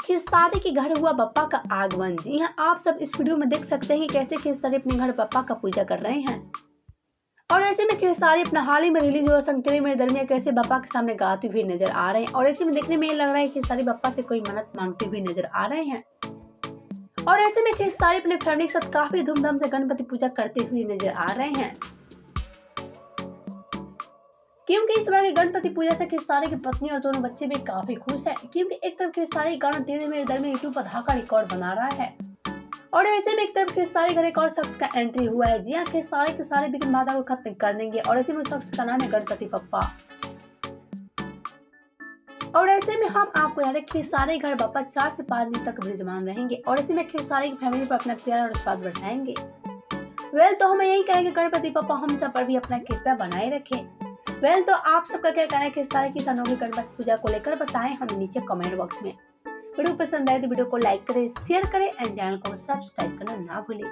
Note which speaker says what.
Speaker 1: खेसारी के घर हुआ बप्पा का आगमन। जी हाँ, आप सब इस वीडियो में देख सकते हैं कि कैसे खेसारी अपने घर बप्पा का पूजा कर रहे हैं। और ऐसे में खेसारी अपना हाल ही में रिलीज हुआ संतेरे मेरे दरमिया कैसे बप्पा के सामने गाते हुए नजर आ रहे हैं। और ऐसे में देखने में ये लग रहा है कि खेसारी बप्पा से कोई मन्नत मांगते हुए नजर आ रहे हैं। और ऐसे में खेसारी अपने फैमिली के साथ काफी धूमधाम से गणपति पूजा करते हुए नजर आ रहे हैं, क्योंकि इस बार की गणपति पूजा से खेसारी की पत्नी और दोनों बच्चे भी काफी खुश हैं। क्योंकि एक तरफ खेसारी गाना तेरे मेरे दर में यूट्यूब पर धाका रिकॉर्ड बना रहा है और ऐसे में एक तरफ खेसारी घर एक और शख्स का एंट्री हुआ है। जी हाँ, खेसारी के सारे विघ्न बाधा को खत्म कर देंगे और ऐसे में उस शख्स का नाम है गणपति बप्पा। और ऐसे में हम आपको याद है खेसारी घर बप्पा 4 से 5 दिन तक विराजमान रहेंगे और ऐसे में खेसारी की फैमिली पर अपना प्यार और आशीर्वाद बरसाएंगे। तो हमें यही कहेंगे गणपति बप्पा हम सब पर भी अपना कृपा बनाए रखें। तो आप सबका क्या कहना है खेसारी की अनोखी गणपति पूजा को लेकर बताएं हमें नीचे कमेंट बॉक्स में। वीडियो पसंद आए तो वीडियो को लाइक करें, शेयर करें एंड चैनल को सब्सक्राइब करना ना भूलें।